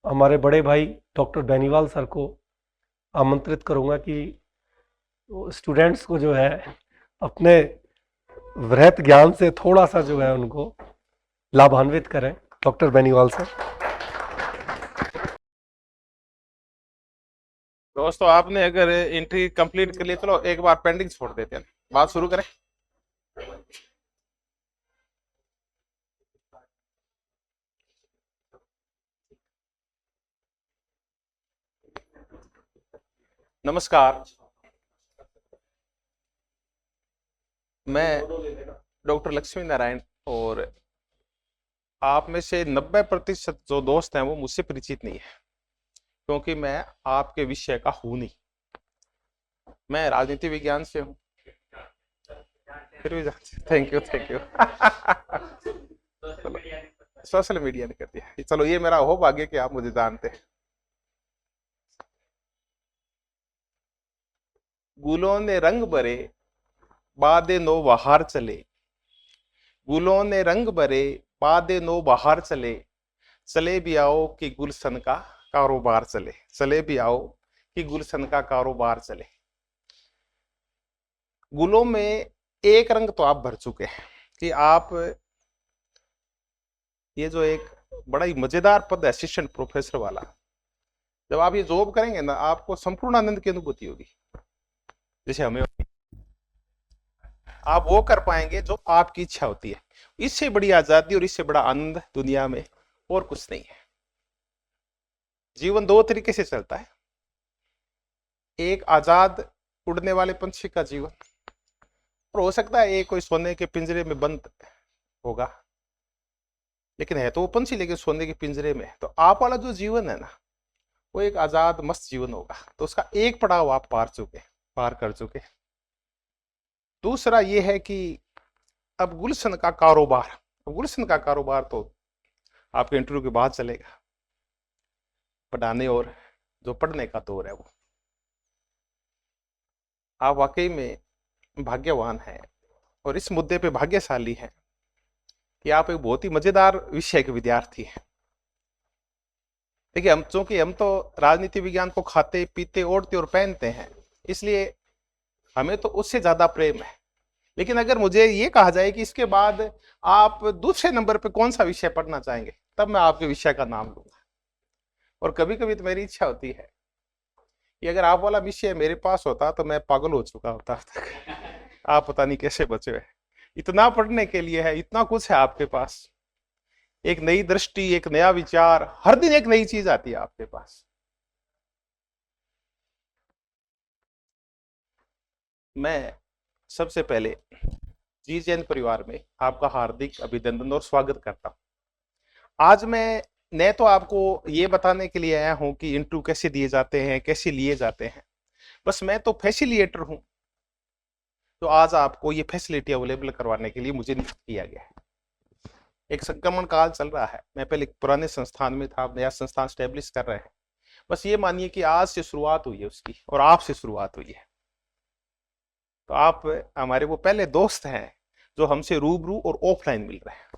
हमारे बड़े भाई डॉक्टर बेनीवाल सर को आमंत्रित करूंगा कि स्टूडेंट्स को जो है अपने वृहत ज्ञान से थोड़ा सा जो है उनको लाभान्वित करें। Doctor Beniwal sir. दोस्तों, आपने अगर एंट्री कंप्लीट कर ली, चलो एक बार पेंडिंग छोड़ देते हैं, बात शुरू करें। नमस्कार। मैं डॉक्टर लक्ष्मी नारायण, और आप में से 90% जो दोस्त हैं वो मुझसे परिचित नहीं है, क्योंकि मैं आपके विषय का हूं नहीं। मैं राजनीति विज्ञान से हूं। फिर भी थैंक यू थैंक यू। चलो, सोशल मीडिया ने कर दिया। चलो, ये मेरा हो भाग्य कि आप मुझे जानते हैं। गुलों ने रंग भरे, बादे नो बहार चले। गुलों ने रंग भरे, बादे नो बहार चले। चले भी आओ कि गुलशन का कारोबार चले। चले भी आओ कि गुलशन का कारोबार चले। गुलों में एक रंग तो आप भर चुके हैं कि आप, ये जो एक बड़ा ही मजेदार पद है असिस्टेंट प्रोफेसर वाला, जब आप ये जॉब करेंगे ना, आपको संपूर्ण आनंद की अनुभूति होगी, जैसे हमें। आप वो कर पाएंगे जो आपकी इच्छा होती है। इससे बड़ी आजादी और इससे बड़ा आनंद दुनिया में और कुछ नहीं है। जीवन दो तरीके से चलता है। एक आजाद उड़ने वाले पंछी का जीवन, और हो सकता है एक कोई सोने के पिंजरे में बंद होगा, लेकिन है तो वो पंछी, लेकिन सोने के पिंजरे में। तो आप वाला जो जीवन है ना, वो एक आजाद मस्त जीवन होगा। तो उसका एक पड़ाव आप पार कर चुके। दूसरा ये है कि अब गुलशन का कारोबार। गुलशन का कारोबार तो आपके इंटरव्यू के बाद चलेगा। पढ़ाने और जो पढ़ने का दौर है, वो आप वाकई में भाग्यवान हैं, और इस मुद्दे पे भाग्यशाली हैं कि आप एक बहुत ही मजेदार विषय के विद्यार्थी हैं। देखिए, चूंकि हम तो राजनीति विज्ञान को खाते पीते ओढ़ते और पहनते हैं, इसलिए हमें तो उससे ज्यादा प्रेम है। लेकिन अगर मुझे ये कहा जाए कि इसके बाद आप दूसरे नंबर पे कौन सा विषय पढ़ना चाहेंगे, तब मैं आपके विषय का नाम लूंगा। और कभी कभी तो मेरी इच्छा होती है कि अगर आप वाला विषय मेरे पास होता तो मैं पागल हो चुका होता अब तक। आप पता नहीं कैसे बचे हुए। इतना पढ़ने के लिए है, इतना कुछ है आपके पास। एक नई दृष्टि, एक नया विचार, हर दिन एक नई चीज आती है आपके पास। मैं सबसे पहले जी जैन परिवार में आपका हार्दिक अभिनंदन और स्वागत करता हूं। आज मैं न तो आपको ये बताने के लिए आया हूं कि इंटरव्यू कैसे दिए जाते हैं, कैसे लिए जाते हैं। बस मैं तो फैसिलिटेटर हूं। तो आज आपको ये फैसिलिटी अवेलेबल करवाने के लिए मुझे नियुक्त किया गया है। एक संक्रमण काल चल रहा है। मैं पहले एक पुराने संस्थान में था, नया संस्थान स्टेब्लिश कर रहे हैं। बस ये मानिए कि आज से शुरुआत हुई है उसकी, और आपसे शुरुआत हुई है। तो आप हमारे वो पहले दोस्त हैं जो हमसे रूबरू और ऑफलाइन मिल रहे हैं।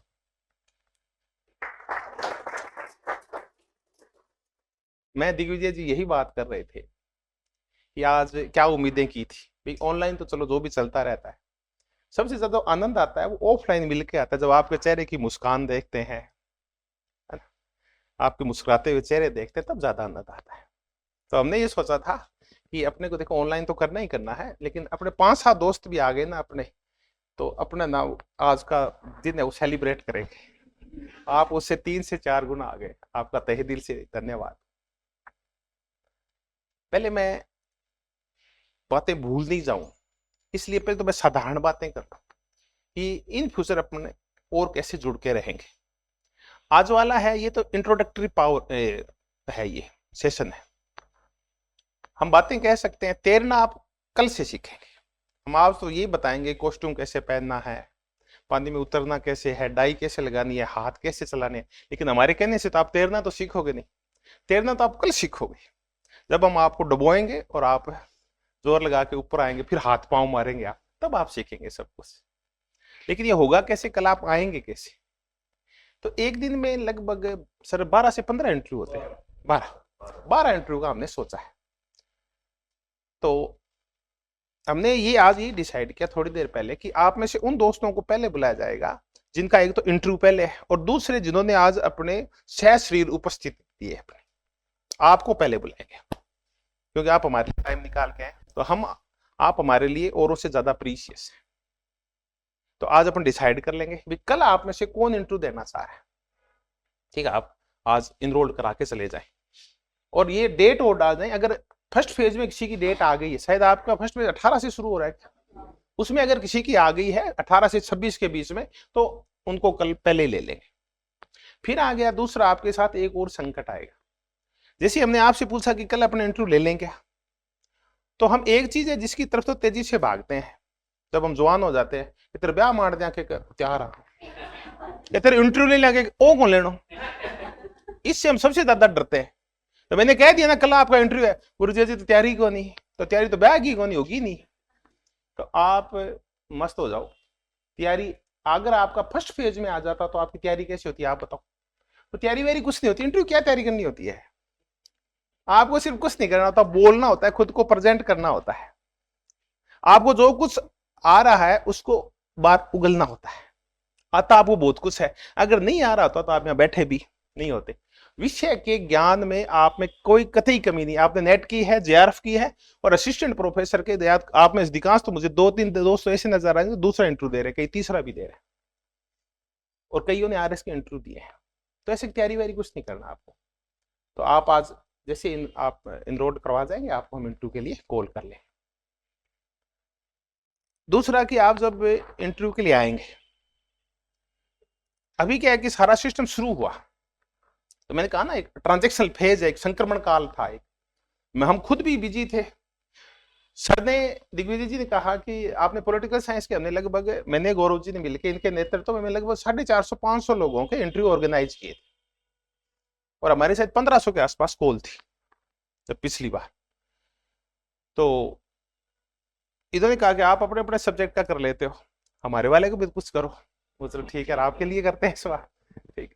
मैं दिग्विजय जी यही बात कर रहे थे कि आज क्या उम्मीदें की थी भाई। ऑनलाइन तो चलो जो भी चलता रहता है, सबसे ज्यादा आनंद आता है वो ऑफलाइन मिल के आता है, जब आपके चेहरे की मुस्कान देखते हैं, है ना, आपके मुस्कुराते हुए चेहरे देखते हैं, तब ज्यादा आनंद आता है। तो हमने ये सोचा था कि अपने को देखो ऑनलाइन तो करना ही करना है, लेकिन अपने 5-7 दोस्त भी आ गए ना अपने, तो अपना ना आज का दिन है वो सेलिब्रेट करेंगे। आप उससे 3 से 4 गुना आ गए। आपका तहे दिल से धन्यवाद। पहले मैं बातें भूल नहीं जाऊं, इसलिए पहले तो मैं साधारण बातें करता हूं कि इन फ्यूचर अपने और कैसे जुड़ के रहेंगे। आज वाला है ये तो इंट्रोडक्टरी पावर है, ये सेशन है। हम बातें कह सकते हैं। तैरना आप कल से सीखेंगे। हम आप तो ये बताएंगे कॉस्ट्यूम कैसे पहनना है, पानी में उतरना कैसे है, डाई कैसे लगानी है, हाथ कैसे चलाने हैं। लेकिन हमारे कहने से तो आप तैरना तो सीखोगे नहीं। तैरना तो आप कल सीखोगे, जब हम आपको डुबोएंगे और आप जोर लगा के ऊपर आएंगे, फिर हाथ पांव मारेंगे आप, तब आप सीखेंगे सब कुछ। लेकिन ये होगा कैसे, कल आप आएंगे कैसे? तो एक दिन में लगभग सर 12 से 15 इंटरव्यू होते हैं। 12 इंटरव्यू का हमने सोचा है। तो हमने ये आज ये डिसाइड किया थोड़ी देर पहले कि आप में से उन दोस्तों को पहले बुलाया जाएगा जिनका एक तो इंटरव्यू पहले है और दूसरे जिन्होंने आज अपने सशरीर उपस्थिति दी है अपने, आपको पहले बुलाएंगे क्योंकि आप हमारे लिए टाइम निकाल के हैं, तो हम आप हमारे लिए औरों से ज्यादा प्रीशियस है। तो आज अपन डिसाइड कर लेंगे भी कल आप में से कौन इंटरव्यू देना चाह रहा है। ठीक है, आप आज इनरोल करा के चले जाएं और ये डेट और डाल दें। अगर फर्स्ट फेज में किसी की डेट आ गई है, शायद आपका फर्स्ट फेज 18 से शुरू हो रहा है, उसमें अगर किसी की आ गई है 18 से 26 के बीच में, तो उनको कल पहले ले लेंगे। फिर आ गया दूसरा, आपके साथ एक और संकट आएगा। जैसे हमने आपसे पूछा कि कल अपने इंटरव्यू ले लें क्या, तो हम एक चीज है जिसकी तरफ तो तेजी से भागते हैं जब हम जवान हो जाते हैं, तेरे ब्याह मार दिया के तैयार आ, तेरे इंटरव्यू ले लेंगे ओ कौन लेना, इससे हम सबसे ज्यादा डरते हैं। तो मैंने कह दिया ना कल आपका इंटरव्यू है, गुरुजी जी तो तैयारी को नहीं, तो तैयारी तो ब्याह की को नहीं होगी नहीं, तो आप मस्त हो जाओ। तैयारी अगर आपका फर्स्ट फेज में आ जाता तो आपकी तैयारी कैसी होती है आप बताओ। तो तैयारी वेरी कुछ नहीं होती, इंटरव्यू क्या तैयारी करनी होती है, आपको सिर्फ कुछ नहीं करना होता, बोलना होता है, खुद को प्रेजेंट करना होता है, आपको जो कुछ आ रहा है उसको बात उगलना होता है। आता आपको बहुत कुछ है, अगर नहीं आ रहा होता तो आप यहाँ बैठे भी नहीं होते। विषय के ज्ञान में आप में कोई कतई कमी नहीं, आपने नेट की है, जेआरएफ की है और असिस्टेंट प्रोफेसर के आप में अधिकांश तो मुझे 2-3 दोस्त ऐसे नजर आएंगे दूसरा इंटरव्यू दे रहे, कई तीसरा भी दे रहे और कईयों ने आरएस के इंटरव्यू दिए हैं। तो ऐसे तैयारी वारी कुछ नहीं करना आपको। तो आप आज जैसे आप इनरोल करवा जाएंगे, आपको हम इंटरव्यू के लिए कॉल कर लें। दूसरा कि आप जब इंटरव्यू के लिए आएंगे, अभी क्या है कि सारा सिस्टम शुरू हुआ, तो मैंने कहा ना एक ट्रांजैक्शनल फेज है, एक संक्रमण काल था, एक मैं हम खुद भी बिजी थे। सर ने, दिग्विजय जी ने कहा कि आपने पॉलिटिकल साइंस के, हमने लगभग, मैंने गौरव जी ने मिलकर इनके नेतृत्व में लगभग 450-500 लोगों के इंटरव्यू ऑर्गेनाइज किए थे और हमारे शायद 1500 के आसपास कॉल थी जब पिछली बार। तो इन्होंने कहा कि आप अपने अपने सब्जेक्ट का कर लेते हो, हमारे वाले को भी कुछ करो। वो चलो ठीक है, आपके लिए करते हैं इस बार, ठीक है।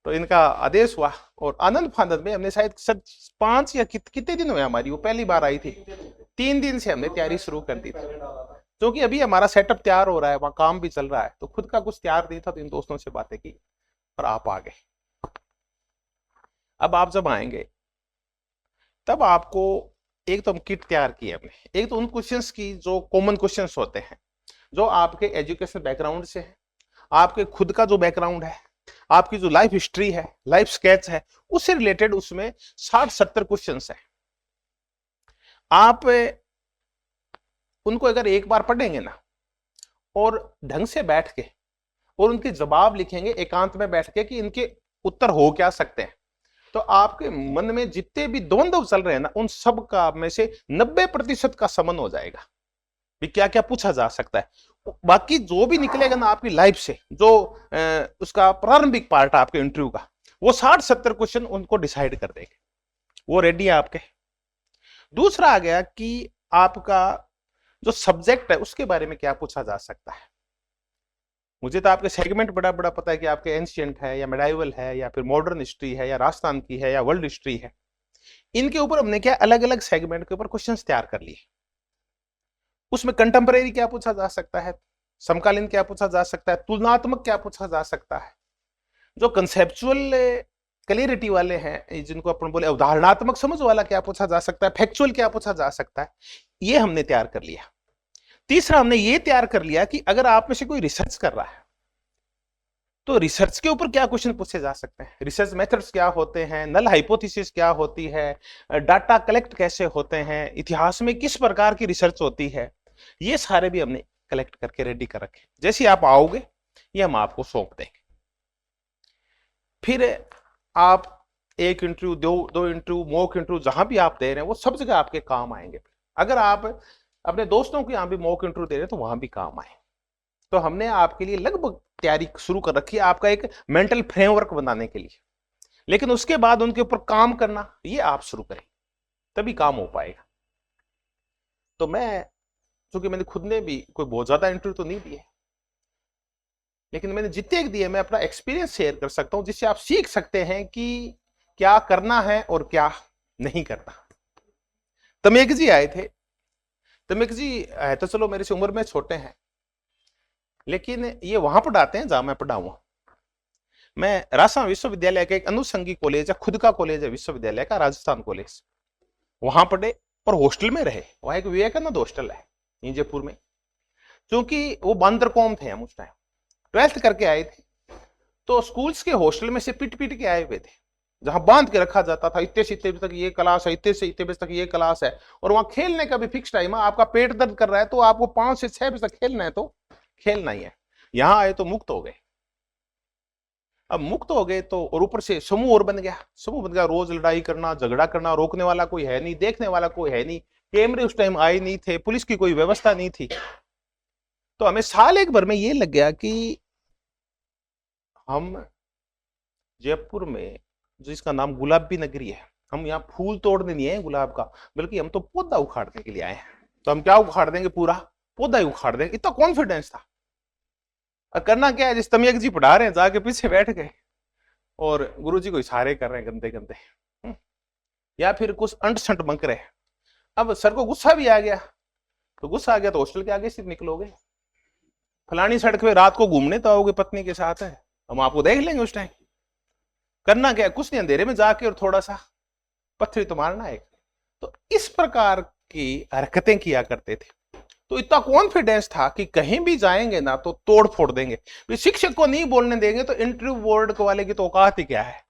तो इनका आदेश हुआ और आनंद फानंद में हमने शायद 5 या कितने दिन हुए, हमारी वो पहली बार आई थी, 3 दिन से हमने तैयारी शुरू कर दी थी, क्योंकि अभी हमारा सेटअप तैयार हो रहा है, वहां काम भी चल रहा है, तो खुद का कुछ तैयार नहीं था। तो इन दोस्तों से बातें की और आप आ गए। अब आप जब आएंगे तब आपको एक तो हम किट तैयार की है हमने, एक तो उन क्वेश्चंस की जो कॉमन क्वेश्चंस होते हैं, जो आपके एजुकेशन बैकग्राउंड से है, आपके खुद का जो बैकग्राउंड है, आपकी जो लाइफ हिस्ट्री है, लाइफ स्केच है, उससे रिलेटेड उसमें 60-70 क्वेश्चंस है। आप उनको अगर एक बार पढ़ेंगे ना और ढंग से बैठ के और उनके जवाब लिखेंगे एकांत में बैठ के कि इनके उत्तर हो क्या सकते हैं, तो आपके मन में जितने भी द्वंद्व चल रहे हैं ना, उन सब का में से 90% का समन हो जाएगा भी क्या क्या पूछा जा सकता है। बाकी जो भी निकलेगा ना आपकी लाइफ से, जो उसका प्रारंभिक पार्ट है आपके इंटरव्यू का, वो 60-70 क्वेश्चन उनको डिसाइड कर देंगे, वो रेडी है आपके। दूसरा आ गया कि आपका जो सब्जेक्ट है उसके बारे में क्या पूछा जा सकता है। मुझे तो आपके सेगमेंट बड़ा बड़ा पता है कि आपके एंशिएंट है या मेडाइवल है या फिर मॉडर्न हिस्ट्री है या राजस्थान की है या वर्ल्ड हिस्ट्री है। इनके ऊपर हमने क्या अलग अलग सेगमेंट के ऊपर क्वेश्चंस तैयार कर लिए। उसमें कंटेम्परेरी क्या पूछा जा सकता है, समकालीन क्या पूछा जा सकता है, तुलनात्मक क्या पूछा जा सकता है, जो कंसेप्चुअल क्लियरिटी वाले हैं जिनको अपन बोले उदाहरणात्मक समझ वाला क्या पूछा जा सकता है, फैक्चुअल क्या पूछा जा सकता है, ये हमने तैयार कर लिया। तीसरा हमने ये तैयार कर लिया कि अगर आप में से कोई रिसर्च कर रहा है तो रिसर्च के ऊपर क्या क्वेश्चन पूछे जा सकते हैं, रिसर्च मेथड्स क्या होते हैं, नल हाइपोथेसिस क्या होती है, डाटा कलेक्ट कैसे होते हैं, इतिहास में किस प्रकार की रिसर्च होती है, ये सारे भी हमने कलेक्ट करके रेडी कर रखे। जैसे आप आओगे ये हम आपको सौंप देंगे। फिर आप एक इंटरव्यू, दो इंटरव्यू, मॉक इंटरव्यू जहां भी आप दे रहे हैं वो सब जगह आपके काम आएंगे। अगर आप अपने दोस्तों के यहाँ भी मॉक इंटरव्यू दे रहे हैं तो वहां भी काम आए। तो हमने आपके लिए लगभग तैयारी शुरू कर रखी है आपका एक मेंटल फ्रेमवर्क बनाने के लिए, लेकिन उसके बाद उनके ऊपर काम करना ये आप शुरू करें तभी काम हो पाएगा। तो मैं, क्योंकि मैंने खुद ने भी कोई बहुत ज्यादा इंटरव्यू तो नहीं दिए, लेकिन मैंने जितने दिए मैं अपना एक्सपीरियंस शेयर कर सकता हूं जिससे आप सीख सकते हैं कि क्या करना है और क्या नहीं करना। तमेक जी आए थे। तमेक जी है तो चलो मेरे से उम्र में छोटे हैं, लेकिन ये वहां पढ़ाते हैं जहां मैं पढ़ा हुआ। मैं राजस्थान विश्वविद्यालय का एक अनुषंगी कॉलेज है, खुद का कॉलेज है विश्वविद्यालय का, राजस्थान कॉलेज, वहां पढ़े और हॉस्टल में रहे। वहां एक विवेकानंद हॉस्टल है जयपुर में, क्योंकि वो बांदर कौम थे हम उस टाइम, 12th करके आए थे, तो स्कूल्स के हॉस्टल में से पिट पिट के आए हुए थे, जहां बांध के रखा जाता था, इतने से इतने बजे तक ये क्लास है, इतने से इतने बजे तक ये क्लास है, और वहां खेलने का भी फिक्स टाइम है। आपका पेट दर्द कर रहा है तो आपको 5 से 6 बजे तक खेलना है तो खेलना ही है। यहां आए तो मुक्त हो गए। अब मुक्त हो गए तो, और ऊपर से समूह और बन गया, समूह बन गया, रोज लड़ाई करना, झगड़ा करना, रोकने वाला कोई है नहीं, देखने वाला कोई है नहीं, कैमरे उस टाइम आए नहीं थे, पुलिस की कोई व्यवस्था नहीं थी। तो हमें साल एक भर में ये लग गया कि हम जयपुर में, जिसका नाम गुलाबी नगरी है, हम यहाँ फूल तोड़ने नहीं आए गुलाब का, बल्कि हम तो पौधा उखाड़ने के लिए आए हैं। तो हम क्या उखाड़ देंगे, पूरा पौधा ही उखाड़ देंगे, इतना कॉन्फिडेंस था। और करना क्या है, जिस तमियक जी पढ़ा रहे हैं जाके पीछे बैठ गए और गुरुजी को इशारे कर रहे हैं गंदे गंदे, या फिर कुछ अंट संट बंक रहे। अब सर को गुस्सा भी आ गया, तो गुस्सा आ गया तो हॉस्टल के आगे से निकलोगे, फलानी सड़क पे रात को घूमने तो आओगे पत्नी के साथ है, हम आपको देख लेंगे उस टाइम। करना क्या है, कुछ नहीं, अंधेरे में जाके और थोड़ा सा पत्थर तो मारना है। तो इस प्रकार की हरकतें किया करते थे। तो इतना कॉन्फिडेंस था कि कहीं भी जाएंगे ना तो तोड़ फोड़ देंगे, शिक्षक को नहीं बोलने देंगे तो इंटरव्यू बोर्ड वाले की तो औकात ही क्या है।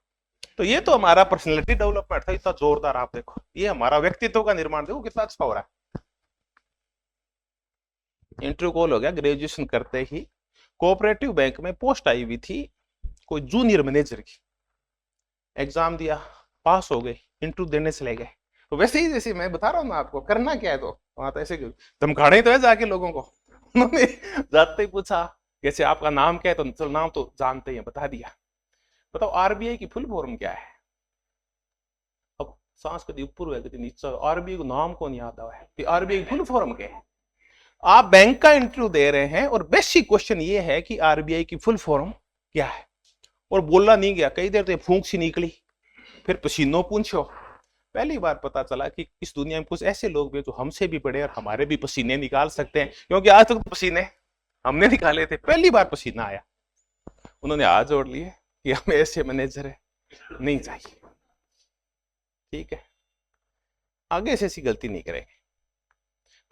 तो ये तो हमारा पर्सनैलिटी डेवलपमेंट था, इतना जोरदार। आप देखो ये हमारा व्यक्तित्व का निर्माण देखो कितना अच्छा हो रहा है। इंटरव्यू कॉल हो गया, ग्रेजुएशन करते ही कोऑपरेटिव बैंक में पोस्ट आई हुई थी कोई जूनियर मैनेजर की, एग्जाम दिया, पास हो गए, इंटरव्यू देने चले गए। तो वैसे ही जैसे मैं बता रहा हूँ ना आपको, करना क्या है, तो वहां तो ऐसे धमकाने ही तो है जाके लोगों को। उन्होंने जाते ही पूछा कैसे आपका नाम क्या है, तो चलो नाम तो जानते हैं, बता दिया। बताओ आरबीआई की फुल फॉर्म क्या है। अब सांस कभी ऊपर है कभी नीचे, आरबीआई को नाम कौन याद आवा है कि आरबीआई फुल फॉर्म क्या है। आप बैंक का इंटरव्यू दे रहे हैं और बेसिक क्वेश्चन ये है कि आरबीआई की फुल फॉर्म क्या है, और बोलना नहीं गया, कई देर तो फूंक सी निकली, फिर पसीनों पूछो। पहली बार पता चला कि इस दुनिया में कुछ ऐसे लोग भी जो हमसे भी बड़े और हमारे भी पसीने निकाल सकते हैं, क्योंकि आज तक तो पसीने हमने निकाले थे, पहली बार पसीना आया। उन्होंने हाथ जोड़ लिए कि हमें ऐसे मैनेजर है नहीं चाहिए, ठीक है, आगे से ऐसी गलती नहीं करेंगे।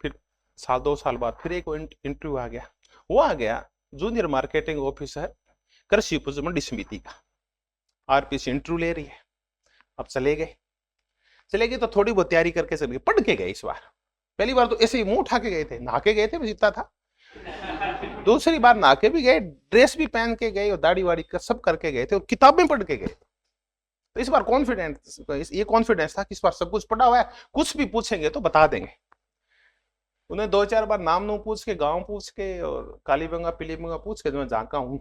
फिर साल 2 साल बाद फिर एक इंटरव्यू आ गया, वो आ गया जूनियर मार्केटिंग ऑफिसर कृषि उपज मंडी समिति का, आरपीसी इंटरव्यू ले रही है। अब चले गए तो थोड़ी बहुत तैयारी करके चले गए, पढ़ के गए। इस बार पहली बार तो ऐसे ही मुंह उठा के गए थे, नहा के गए थे बस इतना था। दूसरी बार नहा के भी गए, ड्रेस भी पहन के गए और दाढ़ी वाड़ी सब करके गए थे और किताबें पढ़ के गए। तो इस बार ये कॉन्फिडेंस था कि इस बार सब कुछ पढ़ा हुआ है, कुछ भी पूछेंगे तो बता देंगे। उन्हें 2-4 बार नाम पूछ के, गांव पूछ के और कालीबंगा पीलीबंगा पूछ के जो मैं झांका हूं,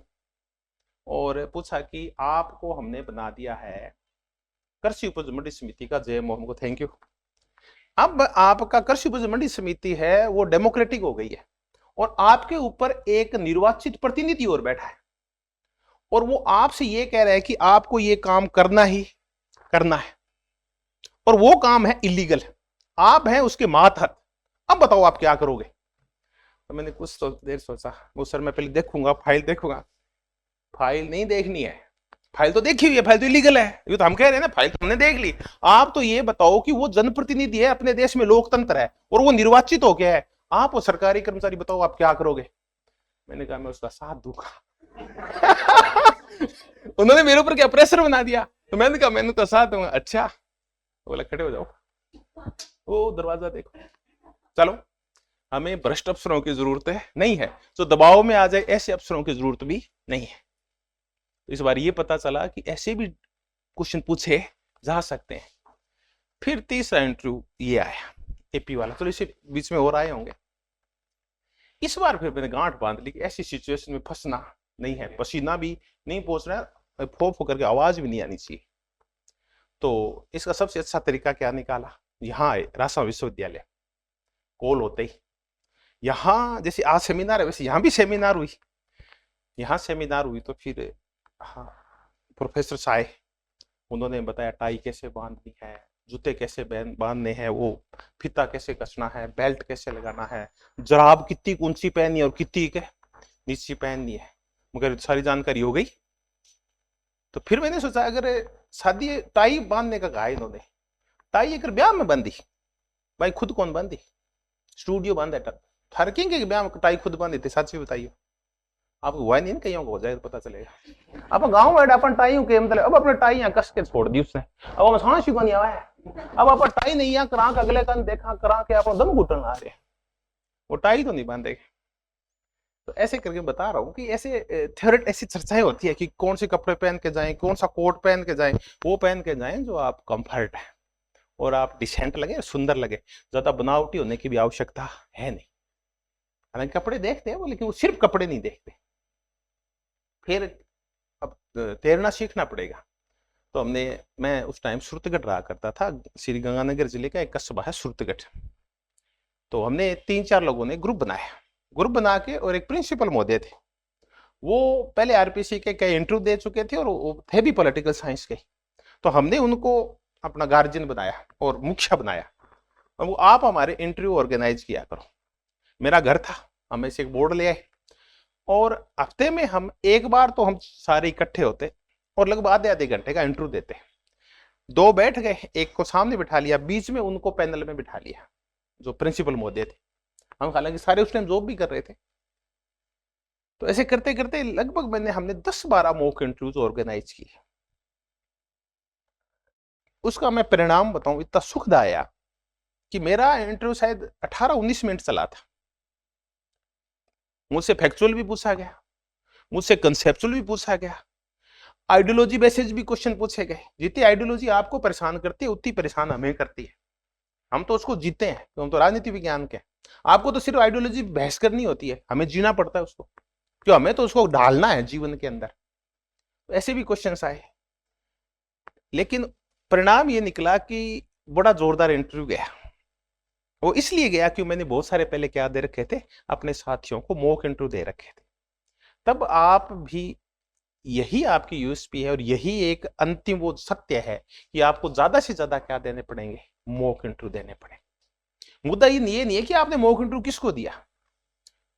और पूछा कि आपको हमने बना दिया है कृषि उपज मंडी समिति का जेएमओ, हमको थैंक यू। अब आपका कृषि उपज मंडी समिति है वो डेमोक्रेटिक हो गई है, और आपके ऊपर एक निर्वाचित प्रतिनिधि और बैठा है, और वो आपसे ये कह रहा है कि आपको ये काम करना ही करना है, और वो काम है इलीगल, आप हैं उसके मातहत। अब बताओ आप क्या करोगे। तो मैंने कुछ तो देर सोचा, वो सर मैं पहले देखूंगा, फाइल देखूंगा। फाइल नहीं देखनी है, फाइल तो देखी हुई है, फाइल तो इलीगल है, ये तो हम कह रहे हैं ना, फाइल तो हमने देख ली। आप तो ये बताओ कि वो जनप्रतिनिधि है, अपने देश में लोकतंत्र है और वो निर्वाचित हो गया है, आप वो सरकारी कर्मचारी, बताओ आप क्या करोगे। मैंने कहा मैं उसका साथ दूंगा। उन्होंने मेरे ऊपर क्या प्रेशर बना दिया, तो मैंने कहा मैंने तो साथ दूंगा। अच्छा, बोला खड़े हो जाओ, वो दरवाजा देखो, चलो हमें भ्रष्ट अफसरों की जरूरत है नहीं है, तो दबाव में आ जाए ऐसे अफसरों की जरूरत भी नहीं है। इस बार ये पता चला कि ऐसे भी क्वेश्चन पूछे जा सकते हैं। फिर तीसरा इंटरव्यू ये आया एपी वाला, तो इसे बीच में और आए होंगे। इस बार फिर मैंने गांठ बांध ली कि ऐसी सिचुएशन में फंसना नहीं है, पसीना भी नहीं पहुंच रहा है, फोफ होकर के आवाज भी नहीं आनी चाहिए। तो इसका सबसे अच्छा तरीका क्या निकाला, यहाँ आए राजस्थान विश्वविद्यालय, कॉल होते ही यहाँ जैसे आज सेमिनार है वैसे यहाँ भी सेमिनार हुई। यहाँ सेमिनार हुई तो फिर हाँ प्रोफेसर आए, उन्होंने बताया टाई कैसे बांधनी है, जूते कैसे बांधने हैं, वो फीता कैसे कसना है, बेल्ट कैसे लगाना है, जराब कितनी ऊंची पहननी है और कितनी के नीची पहननी है, मगर सारी जानकारी हो गई। तो फिर मैंने सोचा अगर शादी टाई बांधने का कहा इन्होंने, टाई अगर ब्याह में बांधी, भाई खुद कौन बांधी, स्टूडियो बांधा थरकेंगे कि ब्याह में टाई खुद बांधी थे, सच भी बताइए। आपको हुआ नहीं कहीं हो जाए तो पता चलेगा। अब गांव में अपन टाइयों के मतलब अब अपने टाई यहाँ कस के छोड़ दी उसने, अब हम सांस ही बनी हुआ है, अब अपन टाई नहीं यहाँ करा के अगले कान देखा करा के अपन दम घुटन आ रहे, वो टाई तो नहीं बांधेगे। तो ऐसे करके बता रहा हूँ कि ऐसे थ्योरेट ऐसी चर्चाएं होती है कि कौन से कपड़े पहन के जाएं, कौन सा कोट पहन के जाएं, वो पहन के जाएं जो आप कंफर्ट है और आप डिसेंट लगे, सुंदर लगे, ज्यादा बनावटी होने की भी आवश्यकता है नहीं। हालांकि कपड़े देखते हैं वो, लेकिन वो सिर्फ कपड़े नहीं देखते। फिर अब तैरना सीखना पड़ेगा। तो मैं उस टाइम सुरतगढ़ रहा करता था, श्री गंगानगर जिले का एक कस्बा है सुरतगढ़। तो हमने 3-4 लोगों ने ग्रुप बनाया, ग्रुप बना के, और एक प्रिंसिपल महोदय थे, वो पहले आरपीसी के कई इंटरव्यू दे चुके थे और वो थे भी पॉलिटिकल साइंस के। तो हमने उनको अपना गार्जियन बनाया और मुखिया बनाया, और वो आप हमारे इंटरव्यू ऑर्गेनाइज किया करो। मेरा घर था, हम ऐसे एक बोर्ड ले आए, और हफ्ते में हम एक बार तो हम सारे इकट्ठे होते और लगभग आधे घंटे का इंटरव्यू देते। 2 बैठ गए, एक को सामने बिठा लिया, बीच में उनको पैनल में बिठा लिया जो प्रिंसिपल महोदय थे। हम हालांकि सारे उस टाइम जॉब भी कर रहे थे। तो ऐसे करते करते लगभग हमने 10-12 मॉक इंटरव्यूज ऑर्गेनाइज किए। उसका मैं परिणाम बताऊं, इतना सुखद आया कि मेरा इंटरव्यू शायद 18-19 मिनट चला था। मुझसे फैक्चुअल भी पूछा गया, मुझसे कंसेप्चुअल भी पूछा गया, आइडियोलॉजी बेसिस भी क्वेश्चन पूछे गए। जितनी आइडियोलॉजी आपको परेशान करती है उतनी परेशान हमें करती है। हम तो उसको जीते हैं, तो हम तो राजनीति विज्ञान के। आपको तो सिर्फ आइडियोलॉजी बहस करनी होती है, हमें जीना पड़ता है उसको, क्यों, हमें तो उसको ढालना है जीवन के अंदर। तो ऐसे भी क्वेश्चन आए, लेकिन परिणाम ये निकला कि बड़ा जोरदार इंटरव्यू गया। वो इसलिए गया कि मैंने बहुत सारे पहले क्या दे रखे थे, अपने साथियों को मॉक इंटरव्यू दे रखे थे। तब आप भी, यही आपकी यूएसपी है और यही एक अंतिम वो सत्य है कि आपको ज्यादा से ज्यादा क्या देने पड़ेंगे, मॉक इंटरव्यू देने पड़ेंगे। मुद्दा ये नहीं है कि आपने मॉक इंटरव्यू किसको दिया,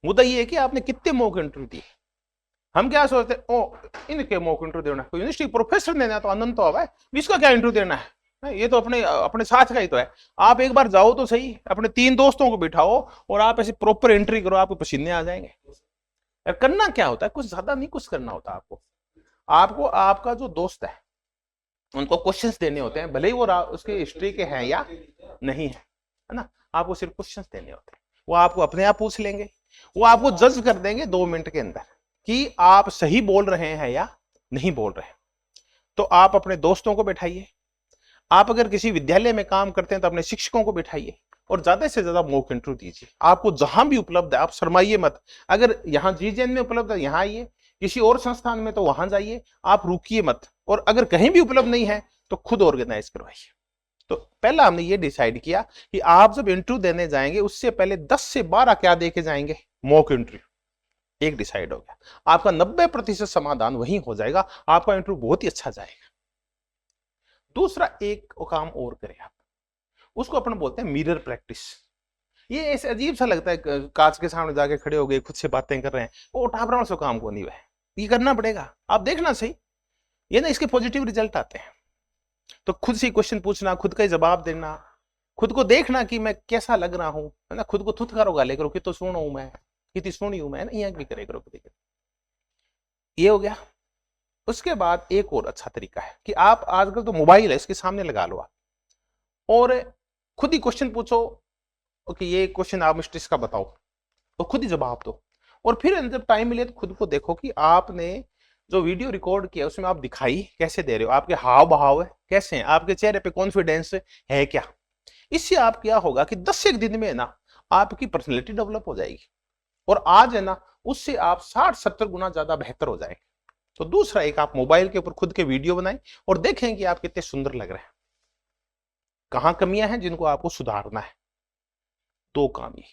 मुद्दा ये है कि आपने कितने मॉक इंटरव्यू दिए। हम क्या सोचते हैं, ओ इनके मॉक इंटरव्यू देना, कोई यूनिवर्सिटी प्रोफेसर देना तो आनंद तो हवा है, इसका क्या इंटरव्यू देना है, ये तो अपने अपने साथ का ही तो है। आप एक बार जाओ तो सही, अपने 3 दोस्तों को बिठाओ और आप ऐसे प्रॉपर एंट्री करो, आपको पसीने आ जाएंगे। करना क्या होता है, कुछ ज्यादा नहीं कुछ करना होता आपको आपका जो दोस्त है उनको क्वेश्चंस देने होते हैं, भले ही वो उसके हिस्ट्री के हैं या नहीं है ना, आपको सिर्फ क्वेश्चंस देने होते हैं। वो आपको अपने आप पूछ लेंगे, वो आपको जज कर देंगे 2 मिनट के अंदर कि आप सही बोल रहे हैं या नहीं बोल रहे हैं। तो आप अपने दोस्तों को बैठाइए, आप अगर किसी विद्यालय में काम करते हैं तो अपने शिक्षकों को बिठाइए और ज्यादा से ज्यादा मॉक इंटरव्यू दीजिए। आपको जहां भी उपलब्ध है आप शर्माइए मत। अगर यहाँ जीजेन में उपलब्ध है यहाँ आइए, किसी और संस्थान में तो वहां जाइए, आप रुकिए मत। और अगर कहीं भी उपलब्ध नहीं है तो खुद ऑर्गेनाइज करवाइए। तो पहला हमने ये डिसाइड किया कि आप जब इंटरव्यू देने जाएंगे उससे पहले 10 से 12 क्या दे के जाएंगे, मॉक इंटरव्यू। एक डिसाइड हो गया, आपका 90% समाधान वहीं हो जाएगा, आपका इंटरव्यू बहुत ही अच्छा जाएगा। दूसरा एक काम और करें आप, उसको अपन बोलते हैं मिरर प्रैक्टिस। ये ऐसे अजीब सा लगता है, कांच के सामने जाके खड़े हो गए खुद से बातें कर रहे हैं, वो उठापराण से काम को नहीं है। ये करना पड़ेगा, आप देखना सही, ये ना इसके पॉजिटिव रिजल्ट आते हैं। तो खुद से क्वेश्चन पूछना, खुद का ही जवाब देना, खुद को देखना कि मैं कैसा लग रहा हूं, है ना, खुद को थुथकारो गाले करो कि तो सुनो हूं मैं, कितनी सोनी हूं मैं, यहाँ भी करे करो। ये हो गया। उसके बाद एक और अच्छा तरीका है कि आप आजकल तो मोबाइल है इसके सामने लगा लो आप, और खुद ही क्वेश्चन पूछो कि ये क्वेश्चन आप मिस्ट्रेस का बताओ, तो खुद ही जवाब दो। और फिर जब टाइम मिले तो खुद को देखो कि आपने जो वीडियो रिकॉर्ड किया उसमें आप दिखाई कैसे दे रहे हो, आपके हाव भाव है कैसे हैं, आपके चेहरे पे कॉन्फिडेंस है क्या। इससे आप क्या होगा कि 10 एक दिन में ना आपकी पर्सनैलिटी डेवलप हो जाएगी, और आज है ना उससे आप 60-70 गुना ज्यादा बेहतर हो जाएंगे। तो दूसरा एक, आप मोबाइल के ऊपर खुद के वीडियो बनाएं और देखें कि आप कितने सुंदर लग रहे हैं, कहां कमियां हैं जिनको आपको सुधारना है। 2 काम ये।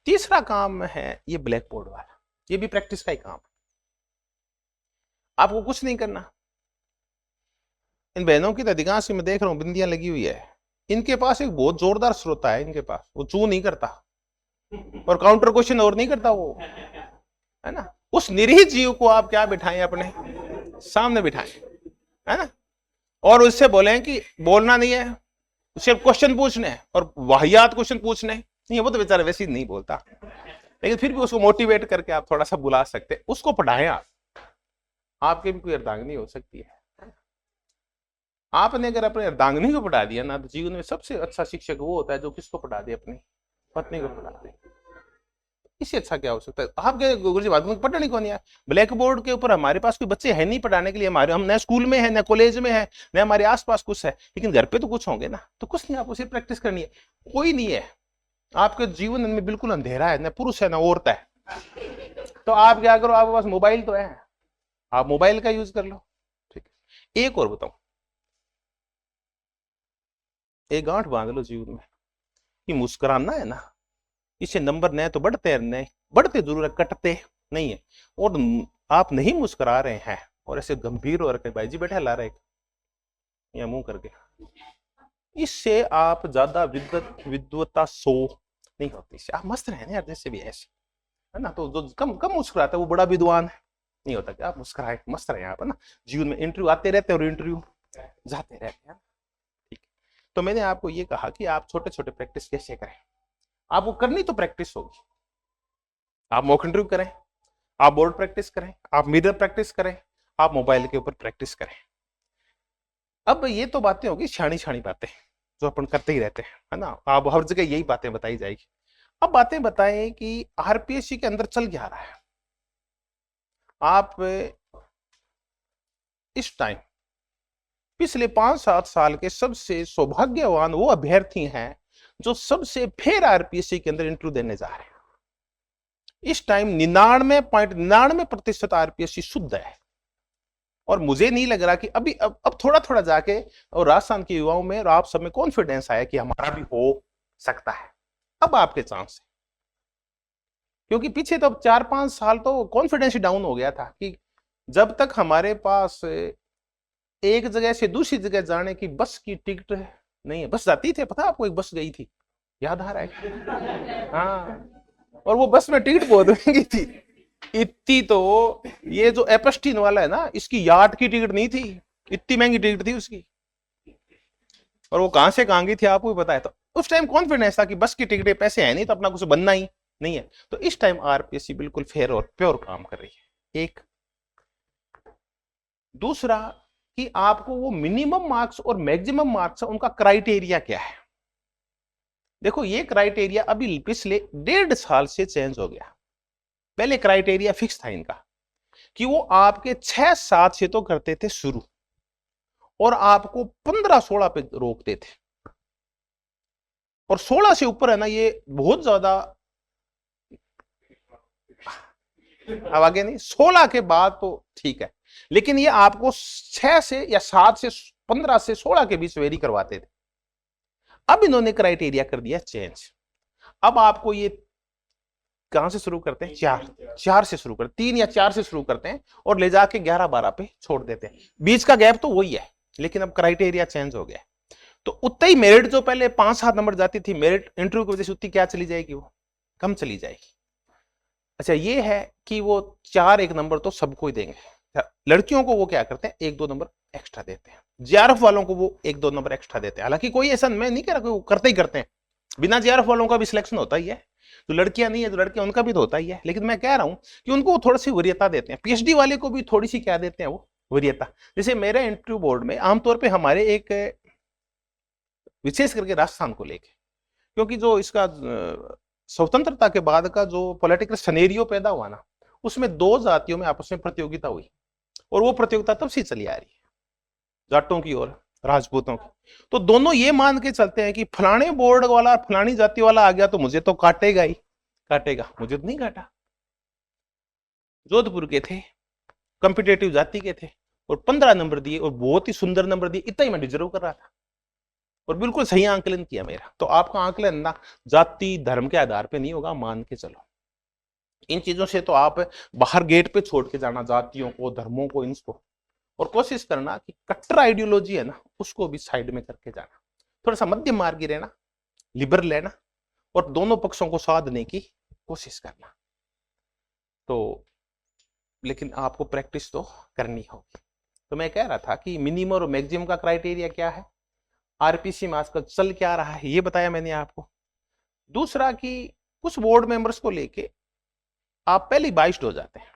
तीसरा काम है ये ब्लैक बोर्ड वाला, ये भी प्रैक्टिस का ही काम है। आपको कुछ नहीं करना, इन बहनों की तो अधिकांश मैं देख रहा हूँ बिंदियां लगी हुई है, इनके पास एक बहुत जोरदार श्रोता है, इनके पास वो चू नहीं करता और काउंटर क्वेश्चन और नहीं करता वो, है ना। उस निरीह जीव को आप क्या बिठाएं, अपने सामने बिठाएं, है ना, और उससे बोलें कि बोलना नहीं है, सिर्फ क्वेश्चन पूछने हैं, और वाहियात क्वेश्चन पूछने नहीं है, वो तो बेचारा वैसे ही नहीं बोलता, लेकिन फिर भी उसको मोटिवेट करके आप थोड़ा सा बुला सकते, उसको पढ़ाएं आप, आपके भी कोई अर्धांगिनी हो सकती है। आपने अगर अपने अर्धांगिनी को पढ़ा दिया ना, तो जीवन में सबसे अच्छा शिक्षक वो होता है जो किसको पढ़ा दे, अपनी पत्नी को पढ़ा दे। इससे अच्छा क्या हो सकता है। आपके गुरुजी बात में पढ़ने को नहीं है, ब्लैक बोर्ड के ऊपर हमारे पास कोई बच्चे है नहीं पढ़ाने के लिए, हमारे हम न स्कूल में है, न कॉलेज में है, न हमारे आसपास कुछ है, लेकिन घर पे तो कुछ होंगे ना, तो कुछ नहीं, आपको सिर्फ प्रैक्टिस करनी है। कोई नहीं है आपके जीवन में, बिल्कुल अंधेरा है, न पुरुष है न औरत है, तो आप क्या करो, आपके पास मोबाइल तो है, आप मोबाइल का यूज कर लो, ठीक है। एक और बताऊं, एक गांठ बांध लो जीवन में कि मुस्कुराना है ना, इसे नंबर न तो बढ़ते हैं, न बढ़ते जरूर है, कटते नहीं है। और आप नहीं मुस्कुरा रहे हैं और ऐसे गंभीर हो रखे, भाई जी बैठे ला रहे या मुंह करके, इससे आप ज्यादा विद्वता सो नहीं होती, इससे आप मस्त रहे यार, जैसे भी ऐसे, है ना। तो जो कम कम मुस्कुराता है वो बड़ा विद्वान है, नहीं होता कि आप मुस्कुराए, मस्त रहे आप, है ना। जीवन में इंटरव्यू आते रहते हैं और इंटरव्यू जाते रहते हैं, ठीक। तो मैंने आपको ये कहा कि आप छोटे छोटे प्रैक्टिस कैसे करें, आपको करनी तो प्रैक्टिस होगी, आप मॉक इंटरव्यू करें, आप बोर्ड प्रैक्टिस करें, आप मिरर प्रैक्टिस करें, आप मोबाइल के ऊपर प्रैक्टिस करें। अब ये तो बातें होगी छानी छानी बातें जो अपन करते ही रहते हैं, है ना, आप हर जगह यही बातें बताई जाएगी। अब बातें बताएं कि आरपीएससी के अंदर चल क्या रहा है। आप इस टाइम पिछले 5-7 साल के सबसे सौभाग्यवान वो अभ्यर्थी हैं जो सबसे फिर आरपीएससी के अंदर इंटरव्यू देने जा रहे हैं। इस टाइम 99.99% आरपीएससी शुद्ध है, और मुझे नहीं लग रहा कि अभी अब थोड़ा थोड़ा जाके और राजस्थान के युवाओं में और आप सब में कॉन्फिडेंस आया कि हमारा भी हो सकता है। अब आपके चांस है, क्योंकि पीछे तो 4-5 साल तो कॉन्फिडेंस डाउन हो गया था कि जब तक हमारे पास एक जगह से दूसरी जगह जाने की बस की टिकट नहीं है। बस जाती थी, पता आपको, एक बस गई थी, याद आ रहा है? हाँ, और वो बस में टिकट बहुत महंगी थी, इतनी, तो ये जो एपस्टीन वाला है ना, इसकी यार्ड की टिकट नहीं थी, इतनी महंगी टिकट थी उसकी, और वो कहां से कहां गई थी आपको भी पता है। तो उस टाइम कॉन्फिडेंस था कि बस की टिकट पैसे है नहीं, तो अपना कुछ बनना ही नहीं है। तो इस टाइम आरपीएससी बिल्कुल फेयर और प्योर काम कर रही है। एक दूसरा कि आपको वो मिनिमम मार्क्स और मैक्सिमम मार्क्स उनका क्राइटेरिया क्या है। देखो, ये क्राइटेरिया अभी पिछले 1.5 साल से चेंज हो गया। पहले क्राइटेरिया फिक्स था इनका कि वो आपके 6-7 से तो करते थे शुरू, और आपको 15-16 पे रोकते थे, और 16 से ऊपर है ना, ये बहुत ज्यादा, अब आगे नहीं, 16 के बाद तो ठीक है, लेकिन ये आपको 6 से या 7 से 15 से 16 के बीच वेरी करवाते थे। अब इन्होंने क्राइटेरिया कर दिया चेंज। अब आपको ये कहां से शुरू करते हैं, 4 से शुरू करते, 3 या 4 से शुरू करते हैं और ले जाके 11-12 पे छोड़ देते हैं। बीच का गैप तो वही है, लेकिन अब क्राइटेरिया चेंज हो गया। तो उतना ही मेरिट जो पहले 5-7 नंबर जाती थी, मेरिट इंटरव्यू की वजह से उतनी क्या चली जाएगी, वो कम चली जाएगी। अच्छा, ये है कि वो 4-1 नंबर तो सबको ही देंगे। लड़कियों को वो क्या करते हैं, 1-2 नंबर एक्स्ट्रा देते हैं। जेआरएफ वालों को वो 1-2 नंबर एक्स्ट्रा देते हैं। हालांकि कोई ऐसा मैं नहीं कह रहा, करते ही करते हैं, बिना जेआरएफ वालों का भी सिलेक्शन होता ही है। तो लड़कियां नहीं है तो लड़कियां, उनका भी तो होता ही है, लेकिन मैं कह रहा हूं कि उनको थोड़ी सी वरीयता देते हैं। पीएचडी वाले को भी थोड़ी सी क्या देते हैं, वो वरीयता। जैसे मेरे इंटरव्यू बोर्ड में आमतौर पर हमारे एक, विशेष करके राजस्थान को लेके, क्योंकि जो इसका स्वतंत्रता के बाद का जो पॉलिटिकल सिनेरियो पैदा हुआ ना, उसमें 2 जातियों में आपस में प्रतियोगिता हुई, और वो प्रतियोगिता तब से चली आ रही है, जाटों की और राजपूतों की। तो दोनों ये मान के चलते हैं कि फलाने बोर्ड वाला फलानी जाति वाला आ गया तो मुझे तो काटेगा ही काटेगा। मुझे तो नहीं काटा, जोधपुर के थे, कंपिटेटिव जाति के थे, और 15 नंबर दिए, और बहुत ही सुंदर नंबर दिए, इतना ही मैं डिजर्व कर रहा था, और बिल्कुल सही आंकलन किया मेरा। तो आपका आंकलन ना जाति धर्म के आधार पे नहीं होगा, मान के चलो। इन चीजों से तो आप बाहर गेट पे छोड़ के जाना, जातियों को, धर्मों को, इनको, और कोशिश करना कि कट्टर आइडियोलॉजी है ना उसको भी साइड में करके जाना, थोड़ा सा मध्यम मार्गी रहना, लिबरल लेना और दोनों पक्षों को साधने की कोशिश करना। तो लेकिन आपको प्रैक्टिस तो करनी होगी। तो मैं कह रहा था कि मिनिमम और मैक्सिमम का क्राइटेरिया क्या है, आरपीसी में आजकल चल क्या रहा है ये बताया मैंने आपको। दूसरा कि कुछ बोर्ड मेंबर्स को लेके आप पहले ही बाइस्ड हो जाते हैं,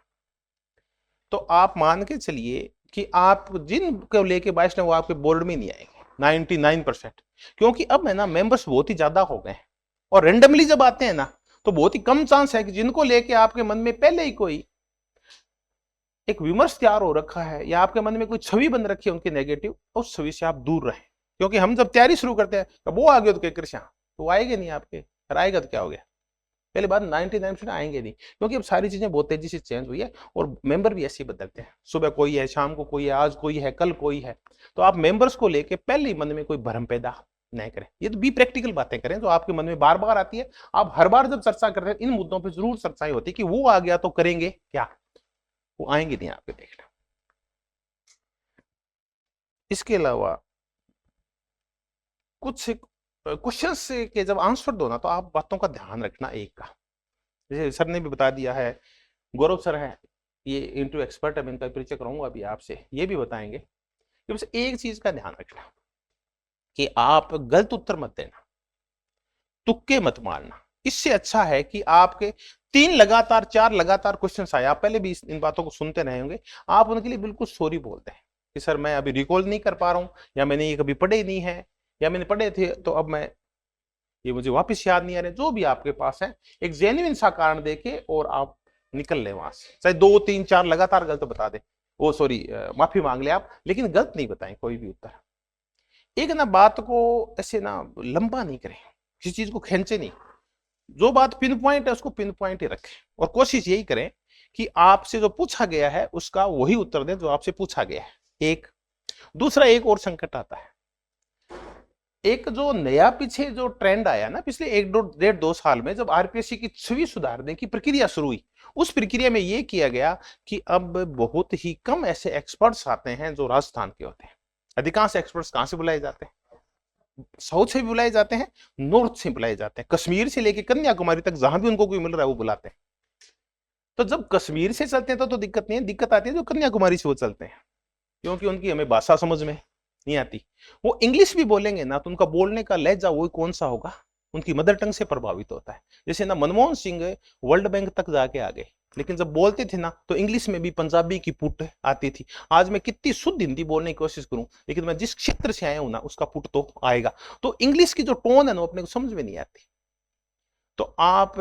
तो आप मान के चलिए कि आप जिनको लेके बाइस्ड हैं वो आपके बोर्ड में नहीं आएंगे 99%, क्योंकि अब है ना मेंबर्स बहुत ही ज्यादा हो गए हैं और रेंडमली जब आते हैं ना तो बहुत ही कम चांस है कि जिनको लेके आपके मन में पहले ही कोई एक विमर्श तैयार हो रखा है या आपके मन में कोई छवि बन रखी है उनकी नेगेटिव, उस छवि से आप दूर रहें। क्योंकि हम जब तैयारी शुरू करते हैं तो वो आ गया तो कृष्णा तो आएगा नहीं आपके, फिर आएगा तो क्या हो गया, पहले बात 99% आएंगे नहीं, क्योंकि अब सारी चीजें बहुत तेजी से चेंज हुई है और मेंबर भी ऐसे ही बदलते हैं, सुबह कोई है, शाम को कोई है, आज कोई है, कल कोई है। तो आप मेंबर्स को लेके पहले ही मन में कोई भ्रम पैदा नहीं करें, ये तो बी प्रैक्टिकल बातें करें जो आपके मन में बार बार आती है। आप हर बार जब चर्चा करते हैं इन मुद्दों पर जरूर चर्चाएं होती है कि वो आ गया तो करेंगे क्या, वो आएंगे नहीं आपके, देखना। इसके अलावा कुछ क्वेश्चंस के जब आंसर दो ना तो आप बातों का ध्यान रखना एक का, जैसे सर ने भी बता दिया है, गौरव सर है ये इंटरव्यू एक्सपर्ट है, मैं इनका परिचय कराऊंगा अभी आपसे, ये भी बताएंगे कि बस एक चीज का ध्यान रखना कि आप गलत उत्तर मत देना, तुक्के मत मारना। इससे अच्छा है कि आपके 3 लगातार 4 लगातार क्वेश्चन आए, आप पहले भी इन बातों को सुनते रहे होंगे, आप उनके लिए बिल्कुल सॉरी बोलते हैं कि सर मैं अभी रिकॉल नहीं कर पा रहा हूं, या मैंने ये कभी पढ़े ही नहीं है, या मैंने पढ़े थे तो अब मैं ये मुझे वापस याद नहीं आ रहे, जो भी आपके पास है एक जेन्युइन सा कारण देके और आप निकल ले वहां से, चाहे 2 3 4 लगातार गलत बता दे, वो सॉरी माफी मांग ले आप, लेकिन गलत नहीं बताएं कोई भी उत्तर। एक ना बात को ऐसे ना लंबा नहीं करें, किसी चीज को खींचे नहीं, जो बात पिन पॉइंट है उसको पिन पॉइंट ही रखें और कोशिश यही करें कि आपसे जो पूछा गया है उसका वही उत्तर दें जो आपसे पूछा गया है। एक दूसरा एक और संकट आता है, एक जो नया पीछे जो ट्रेंड आया ना पिछले 1-1.5-2 साल में, जब आरपीएससी की छवि सुधारने की प्रक्रिया शुरू हुई, उस प्रक्रिया में यह किया गया कि अब बहुत ही कम ऐसे एक्सपर्ट्स आते हैं जो राजस्थान के होते हैं। अधिकांश एक्सपर्ट्स कहां से बुलाए जाते हैं, साउथ से भी बुलाए जाते हैं, नॉर्थ से बुलाए जाते हैं, कश्मीर से लेकर कन्याकुमारी तक जहां भी उनको कोई मिल रहा है वो बुलाते हैं। तो जब कश्मीर से चलते हैं तो दिक्कत नहीं है, दिक्कत आती है जो कन्याकुमारी से वो चलते हैं, क्योंकि उनकी हमें भाषा समझ में नहीं आती, वो इंग्लिश भी बोलेंगे ना तो उनका बोलने का लहजा वो कौन सा होगा, उनकी मदर टंग से प्रभावित होता है। जैसे ना मनमोहन सिंह वर्ल्ड बैंक तक जाके आ गए, लेकिन जब बोलते थे ना तो इंग्लिश में भी पंजाबी की पुट आती थी। आज मैं कितनी शुद्ध हिंदी बोलने की कोशिश करूं, लेकिन मैं जिस क्षेत्र से आया हूं ना उसका पुट तो आएगा, तो इंग्लिश की जो टोन है ना वो अपने को समझ में नहीं आती। तो आप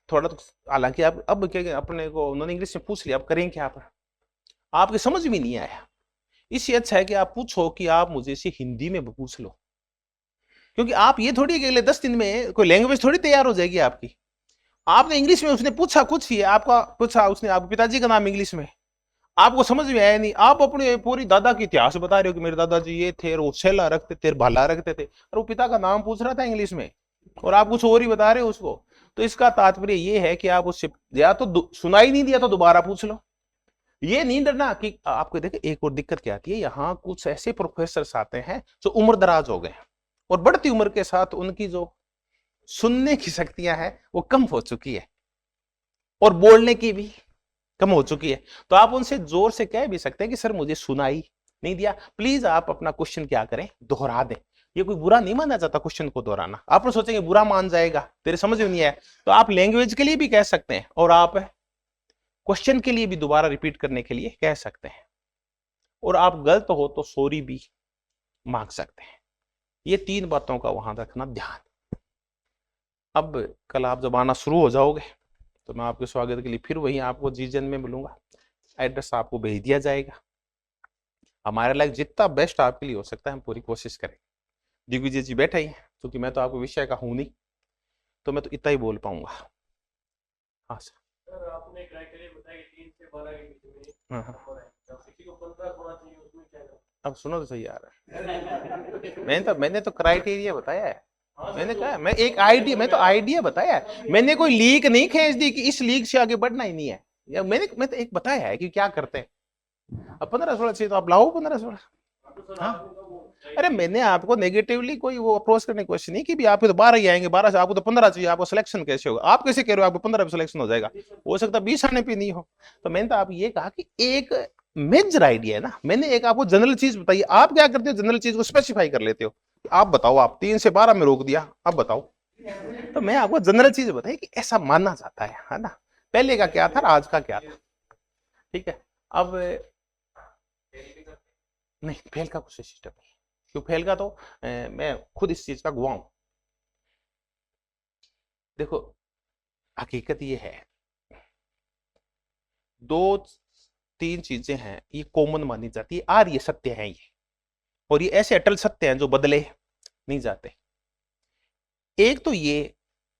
थोड़ा तो, हालांकि आप अब क्या अपने को उन्होंने इंग्लिश में पूछ लिया, आप करें क्या, आपके समझ में नहीं आया, इससे अच्छा है कि आप पूछो कि आप मुझे इसे हिंदी में पूछ लो, क्योंकि आप ये थोड़ी अगले 10 दिन में कोई लैंग्वेज थोड़ी तैयार हो जाएगी आपकी। आपने इंग्लिश में उसने पूछा कुछ ही, आपका पूछा उसने आपके पिताजी का नाम इंग्लिश में, आपको समझ में आया नहीं, आप अपने पूरी दादा की इतिहास बता रहे हो कि मेरे दादाजी ये थे, वो सेला रखते थे, भाला रखते थे, और वो पिता का नाम पूछ रहा था इंग्लिश में और आप कुछ और ही बता रहे हो उसको। तो इसका तात्पर्य ये है कि आप उससे या तो सुनाई नहीं दिया तो दोबारा पूछ लो, ये नहीं डरना कि आपको। देखे एक और दिक्कत क्या आती है, यहाँ कुछ ऐसे प्रोफेसर आते हैं जो उम्र दराज हो गए और बढ़ती उम्र के साथ उनकी जो सुनने की शक्तियां हैं वो कम हो चुकी है और बोलने की भी कम हो चुकी है। तो आप उनसे जोर से कह भी सकते हैं कि सर मुझे सुनाई नहीं दिया, प्लीज आप अपना क्वेश्चन क्या करें, दोहरा दें। ये कोई बुरा नहीं माना जाता क्वेश्चन को दोहराना, आप लोग सोचेंगे बुरा मान जाएगा, तेरे समझ में नहीं आया, तो आप लैंग्वेज के लिए भी कह सकते हैं और आप क्वेश्चन के लिए भी दोबारा रिपीट करने के लिए कह सकते हैं, और आप गलत हो तो सॉरी भी मांग सकते हैं। ये 3 बातों का वहां रखना ध्यान। अब कल आप जब आना शुरू हो जाओगे तो मैं आपके स्वागत के लिए फिर वही आपको जीजन में मिलूंगा, एड्रेस आपको भेज दिया जाएगा। हमारे लायक जितना बेस्ट आपके लिए हो सकता है हम पूरी कोशिश करें। दिग्विजय जी बैठे ही, क्योंकि मैं तो आपको विषय का हूं नहीं, तो मैं तो इतना ही बोल पाऊंगा। हाँ सर, आपने क्राइटेरिया बताया कि 3 से 12 के बीच में किसी को 15 होना चाहिए, उसमें क्या है? अब सुनो तो सही यार, मैंने तो क्राइटेरिया बताया है, मैंने कहा मैं एक आइडिया, मैं तो आइडिया बताया है, मैंने कोई लीक नहीं खींच दी कि इस लीक से आगे बढ़ना ही नहीं है, या मैं तो एक बताया है कि क्या करते हैं। अब 15-16 चाहिए तो आप लाओ 15-16। हाँ, अरे मैंने आपको नेगेटिवली कोई वो अप्रोच करने की कोशिश नहीं की भी आपके तो 12 ही आएंगे, 12 से आपको तो 15 चाहिए, आपको सिलेक्शन कैसे होगा? आप कैसे कह रहे हो आपको 15 पे सिलेक्शन हो जाएगा? हो सकता है 20 आने पे नहीं हो। तो मैंने तो आप ये कहा कि एक मेजर आइडिया है ना, मैंने एक आपको जनरल चीज बताई, आप क्या करते हो जनरल चीज को स्पेसिफाई कर लेते हो। आप बताओ, आप 3 से 12 में रोक दिया, अब बताओ। तो मैं आपको जनरल चीज बताई कि ऐसा मानना जाता है ना, पहले का क्या था आज का क्या था। ठीक है, अब नहीं फेल का कुछ सिस्टम नहीं, क्यों फेल का तो मैं खुद इस चीज का गवाह हूं। देखो हकीकत ये है, 2-3 चीजें हैं ये कॉमन मानी जाती है, और ये सत्य है ये, और ये ऐसे अटल सत्य हैं जो बदले नहीं जाते। एक तो ये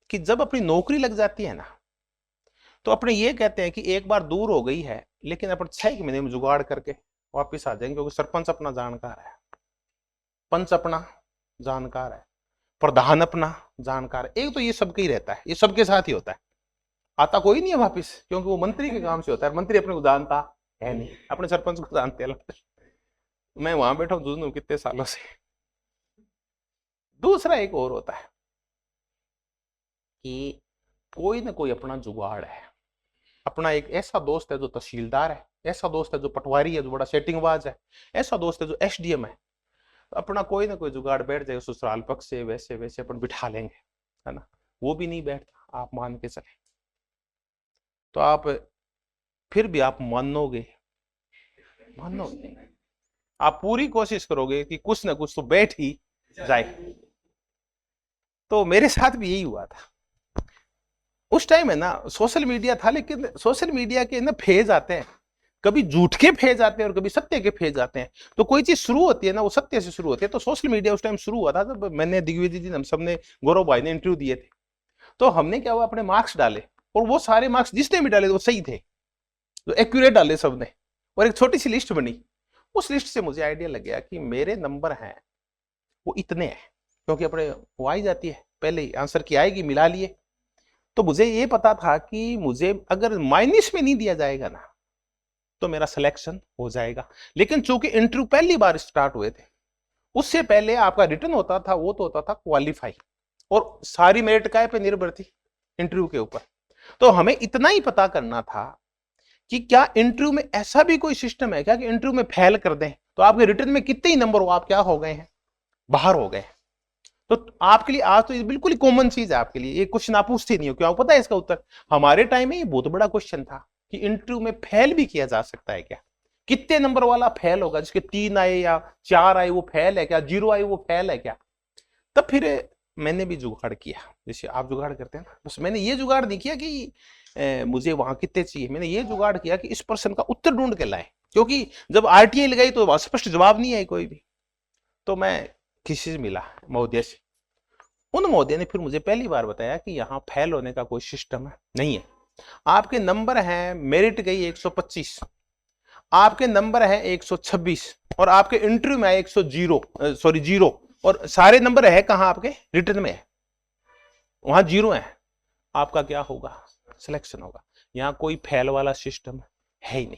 कि जब अपनी नौकरी लग जाती है ना, तो अपने ये कहते हैं कि एक बार दूर हो गई है, लेकिन अपन 6 महीने में जुगाड़ करके वापिस आ जाएंगे, क्योंकि सरपंच अपना जानकार है, पंच अपना जानकार है, प्रधान अपना जानकार है। एक तो ये सबके ही रहता है, ये सबके साथ ही होता है, आता कोई नहीं है वापिस, क्योंकि वो मंत्री के काम से होता है, मंत्री अपने को जानता है नहीं, अपने सरपंच को जानते हैं। मैं वहां बैठा हूं कितने सालों से। दूसरा एक और होता है कि कोई ना कोई अपना जुगाड़ है, अपना एक ऐसा दोस्त है जो तहसीलदार है, ऐसा दोस्त है जो पटवारी है, जो बड़ा सेटिंगबाज है, ऐसा दोस्त है जो एसडीएम है, अपना कोई ना कोई जुगाड़ बैठ जाएगा ससुराल पक्ष से, वैसे वैसे अपन बिठा लेंगे, है ना। वो भी नहीं बैठता, आप मान के चले, तो आप फिर भी आप मानोगे नहीं, आप पूरी कोशिश करोगे कि कुछ ना कुछ तो बैठ ही जाए। तो मेरे साथ भी यही हुआ था। उस टाइम है ना सोशल मीडिया था, लेकिन सोशल मीडिया के ना फेज आते हैं, कभी झूठ के फेज आते हैं और कभी सत्य के फेज आते हैं। तो कोई चीज शुरू होती है ना वो सत्य से शुरू होती है। तो सोशल मीडिया उस टाइम शुरू हुआ था, जब मैंने दिग्विजय जी हम सबने गौरव भाई ने इंटरव्यू दिए थे, तो हमने क्या हुआ अपने मार्क्स डाले, और वो सारे मार्क्स जिसने भी डाले वो सही थे, जो एक्यूरेट डाले सबने, और एक छोटी सी लिस्ट बनी। उस लिस्ट से मुझे आइडिया लग गया कि मेरे नंबर हैं वो इतने हैं, क्योंकि अपने वो आई जाती है पहले ही आंसर की आएगी, मिला लिए। तो मुझे ये पता था कि मुझे अगर माइनस में नहीं दिया जाएगा ना तो मेरा सिलेक्शन हो जाएगा। लेकिन चूंकि इंटरव्यू पहली बार स्टार्ट हुए थे, उससे पहले आपका रिटर्न होता था, वो तो होता था क्वालिफाई, और सारी मेरिट काय पे निर्भर थी, इंटरव्यू के ऊपर। तो हमें इतना ही पता करना था कि क्या इंटरव्यू में ऐसा भी कोई सिस्टम है क्या कि इंटरव्यू में फेल कर दें तो आपके रिटर्न में कितने ही नंबर हो, आप क्या हो गए हैं, बाहर हो गए। तो आपके लिए आज तो ये बिल्कुल ही कॉमन चीज है आपके लिए, ये क्वेश्चन आप पूछते नहीं हो, क्यों आपको पता है इसका उत्तर। हमारे टाइम में ये बहुत बड़ा क्वेश्चन था कि इंटरव्यू में फेल भी किया जा सकता है क्या, कितने नंबर वाला फेल होगा, जिसके 3 आए या 4 आए वो फेल है क्या, 0 आए वो फेल है क्या। तब फिर मैंने भी जुगाड़ किया, जैसे आप जुगाड़ करते हैं ना, बस मैंने ये जुगाड़ नहीं किया कि मुझे वहां कितने चाहिए, मैंने ये जुगाड़ किया कि इस प्रश्न का उत्तर ढूंढ के लाए, क्योंकि जब आरटीआई लगाई तो स्पष्ट जवाब नहीं है कोई भी। तो मैं किसी से मिला महोदय से, उन महोदय ने फिर मुझे पहली बार बताया कि यहाँ फेल होने का कोई सिस्टम नहीं है, आपके नंबर हैं, मेरिट गई 125, आपके नंबर है 126, और आपके इंटरव्यू में 0, और सारे नंबर है कहां आपके रिटर्न में है, वहां 0 है, आपका क्या होगा, सिलेक्शन होगा। यहां कोई फेल वाला सिस्टम है ही नहीं।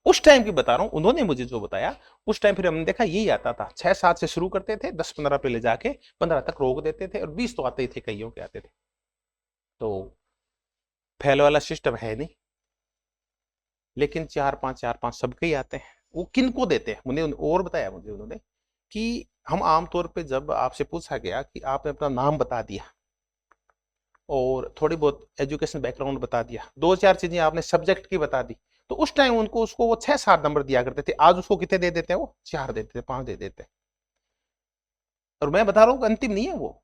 उस टाइम की बता रहा हूं, उन्होंने मुझे जो बताया उस टाइम फिर हमने देखा यही आता था, 6-7 से शुरू करते थे, 10-15 पे ले जाके 15 तक रोक देते थे, और 20 तो आते ही थे, कईयों के आते थे। तो फेल वाला सिस्टम है नहीं, लेकिन 4-5 सबके ही आते हैं। वो किन को देते हैं, मुझे और बताया मुझे उन्होंने कि हम आमतौर पे जब आपसे पूछा गया कि आपने अपना नाम बता दिया और थोड़ी बहुत एजुकेशन बैकग्राउंड बता दिया, 2-4 चीजें आपने सब्जेक्ट की बता दी, तो उस टाइम उनको उसको वो 6-7 नंबर दिया करते थे। आज उसको कितने दे देते हैं, वो 4 देते थे, 5 दे देते हैं। और मैं बता रहा हूँ अंतिम नहीं है वो,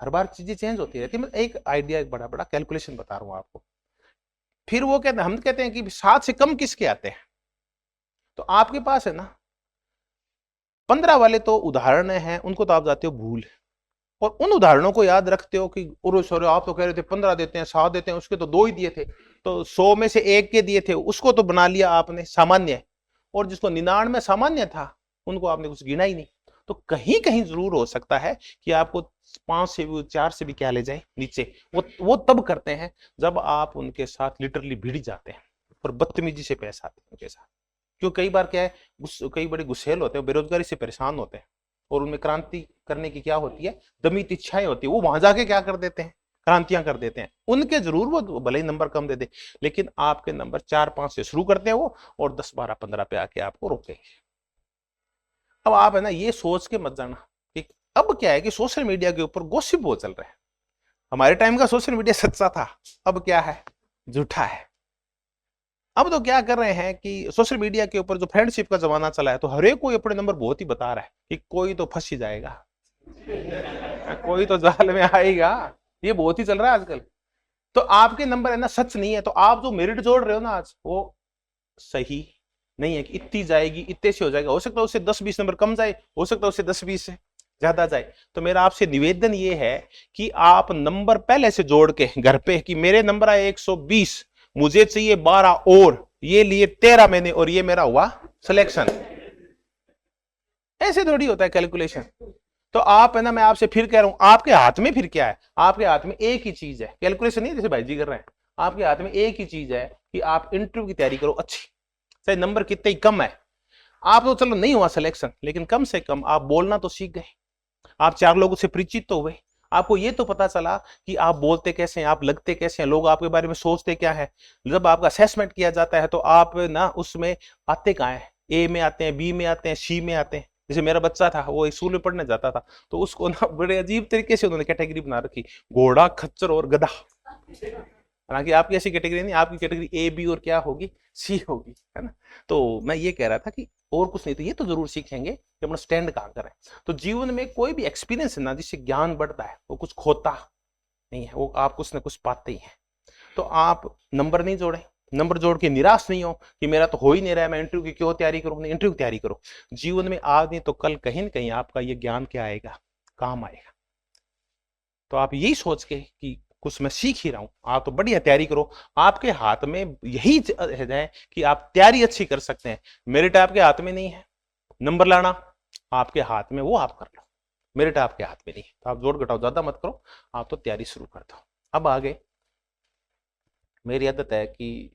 हर बार चीजें चेंज होती रहती है। एक आइडिया, एक बड़ा बड़ा कैलकुलेशन बता रहा हूँ आपको। फिर वो कहते हैं, हम कहते हैं कि 7 से कम किसके आते हैं, तो आपके पास है ना 15 वाले तो उदाहरण हैं, उनको तो आप जाते हो भूल, और उन उदाहरणों को याद रखते हो कि सॉरी आप तो कह रहे थे 15 देते हैं, 7 देते हैं, उसके तो 2 ही दिए थे, तो 100 में से 1 के दिए थे, उसको तो बना लिया आपने सामान्य, और जिसको 99 सामान्य था उनको आपने कुछ गिना ही नहीं। तो कहीं कहीं जरूर हो सकता है कि आपको 5 से भी 4 से भी क्या ले जाए नीचे। वो तब करते हैं जब आप उनके साथ लिटरली भिड़ जाते हैं और बदतमीजी से पेश आते हैं उनके साथ। क्यों कई बार क्या है, कई बड़े गुस्सेल होते हैं, बेरोजगारी से परेशान होते हैं और उनमें क्रांति करने की क्या होती है, दमित इच्छाएं होती है, वो वहां जाके क्या कर देते हैं, क्रांतियां कर देते हैं। उनके जरूर वो भले ही नंबर कम दे दे, लेकिन आपके नंबर 4-5 से शुरू करते हैं वो, और 10-12-15 पे आके आपको रोकेंगे। अब आप है ना ये सोच के मत जाना कि अब क्या है कि सोशल मीडिया के ऊपर गॉसिप बहुत चल रहा है। हमारे टाइम का सोशल मीडिया सच्चा था, अब क्या है, झूठा है। अब तो क्या कर रहे हैं कि सोशल मीडिया के ऊपर जो फ्रेंडशिप का जमाना चला है, तो हर एक कोई अपने नंबर बहुत ही बता रहा है कि कोई तो फंस ही जाएगा, कोई तो जाल में आएगा, ये बहुत ही चल रहा है आजकल। तो आपके नंबर है ना सच नहीं है, तो आप जो मेरिट जोड़ रहे हो ना आज, वो सही नहीं है कि इतनी जाएगी, इतने से हो जाएगा। हो सकता है उससे 10-20 नंबर कम जाए, हो सकता है उससे 10-20 से ज्यादा जाए। तो मेरा आपसे निवेदन ये है कि आप नंबर पहले से जोड़ के घर पे कि मेरे नंबर आए 120, मुझे चाहिए 12 और ये लिए 13 मैंने, और ये मेरा हुआ सिलेक्शन। ऐसे थोड़ी होता है कैलकुलेशन। तो आप है ना, मैं आपसे फिर कह रहा हूं, आपके हाथ में फिर क्या है, आपके हाथ में एक ही चीज है, कैलकुलेशन नहीं है जैसे भाई जी कर रहे हैं। आपके हाथ में एक ही चीज है कि आप इंटरव्यू की तैयारी करो अच्छी, चाहे नंबर कितने ही कम है। आप तो चलो नहीं हुआ सिलेक्शन, लेकिन कम से कम आप बोलना तो सीख गए, आप 4 लोगों से परिचित तो हुए, आपको ये तो पता चला कि आप बोलते कैसे हैं, आप लगते कैसे हैं, लोग आपके बारे में सोचते क्या है। जब आपका असेसमेंट किया जाता है तो आप ना उसमें आते कहाँ हैं, ए में आते हैं, बी में आते हैं, सी में आते हैं। जैसे मेरा बच्चा था, वो स्कूल में पढ़ने जाता था, तो उसको ना बड़े अजीब तरीके से उन्होंने कैटेगरी बना रखी, घोड़ा, खच्चर और गधा। हालांकि आपकी ऐसी कैटेगरी नहीं, आपकी कैटेगरी ए, बी और क्या होगी, सी होगी, है ना। तो मैं ये कह रहा था कि और कुछ नहीं, तो ये तो जरूर सीखेंगे कि अपना स्टैंड कहां करें। तो जीवन में कोई भी एक्सपीरियंस है ना जिससे ज्ञान बढ़ता है, वो कुछ खोता नहीं है, वो आप कुछ ना कुछ पाते ही हैं। तो आप नंबर नहीं जोड़े, नंबर जोड़ के निराश नहीं हो कि मेरा तो हो ही नहीं रहा है, मैं इंटरव्यू की क्यों तैयारी करूं। नहीं, इंटरव्यू की तैयारी करो। जीवन में आज नहीं तो कल कहीं ना कहीं आपका ये ज्ञान क्या आएगा, काम आएगा। तो आप यही सोच के कि कुछ मैं सीख ही रहा हूं, आप तो बढ़िया तैयारी करो। आपके हाथ में यही है कि आप तैयारी अच्छी कर सकते हैं। मेरिट आपके हाथ में नहीं है, नंबर लाना आपके हाथ में, वो आप कर लो। मेरिट आपके हाथ में नहीं है, तो आप जोड़ घटाओ ज्यादा मत करो, आप तो तैयारी शुरू कर दो। अब आगे मेरी आदत है कि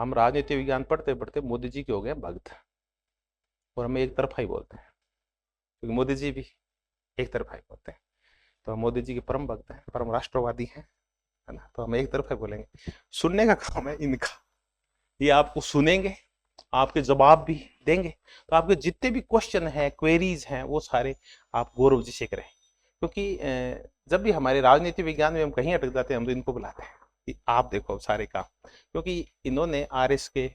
हम राजनीति विज्ञान पढ़ते पढ़ते मोदी जी के हो गए भक्त, और हम एक तरफा ही बोलते हैं, क्योंकि मोदी जी भी एक तरफा ही बोलते हैं। तो हम मोदी जी के परम भक्त हैं, परम राष्ट्रवादी हैं, है ना। तो हम एक तरफा बोलेंगे, सुनने का काम है इनका, ये आपको सुनेंगे, आपके जवाब भी देंगे। तो आपके जितने भी क्वेश्चन हैं, क्वेरीज हैं, वो सारे आप गौरव जी से करें। क्योंकि जब भी हमारे राजनीति विज्ञान में हम कहीं अटक जाते हैं, हम तो इनको बुलाते हैं कि आप देखो सारे काम, क्योंकि इन्होंने RS के,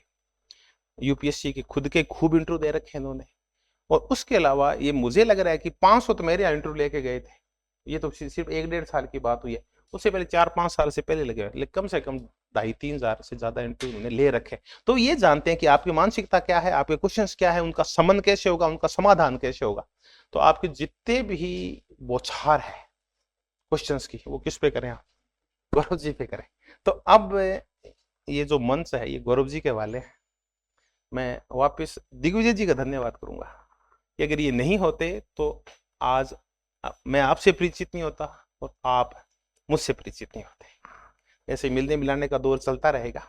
UPSC के खुद के खूब इंटरव्यू दे रखे हैं इन्होंने। और उसके अलावा ये मुझे लग रहा है कि 500 तो मेरे इंटरव्यू लेके गए थे। ये तो सिर्फ 1-1.5 साल की बात हुई है, उससे पहले 4-5 साल से पहले लगे हुए, लेकिन कम से कम 2,500-3 हजार से ज्यादा इंटरव्यू उन्होंने ले रखे। तो ये जानते हैं कि आपकी मानसिकता क्या है, आपके क्वेश्चंस क्या है, उनका समन कैसे होगा, उनका समाधान कैसे होगा। तो आपके जितने भी बौछार है क्वेश्चंस की, वो किस पे करें, आप गौरव जी पे करें। तो अब ये जो मंच है ये गौरव जी के वाले हैं। मैं वापस दिग्विजय जी का धन्यवाद करूंगा कि अगर ये नहीं होते तो आज मैं आपसे परिचित नहीं होता और आप मुझसे परिचित नहीं होते। ऐसे मिलने मिलाने का दौर चलता रहेगा।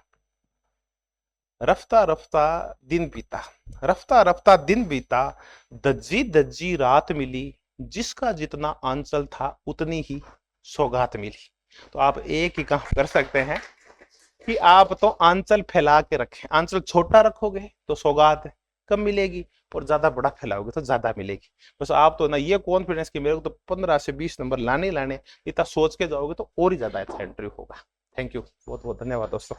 रफ्ता रफ्ता दिन बीता, रफ्ता रफ्ता दिन बीता, दज्जी दज्जी रात मिली, जिसका जितना आंचल था उतनी ही सौगात मिली। तो आप एक ही काम कर सकते हैं कि आप तो आंचल फैला के रखें। आंचल छोटा रखोगे तो सौगात कम मिलेगी, और ज्यादा बड़ा फैलाओगे तो ज्यादा मिलेगी। बस आप तो ना ये कॉन्फिडेंस कि मेरे को तो 15 से 20 नंबर लाने इतना सोच के जाओगे तो और ही ज्यादा अच्छा इंटरव्यू होगा। थैंक यू, बहुत बहुत धन्यवाद दोस्तों।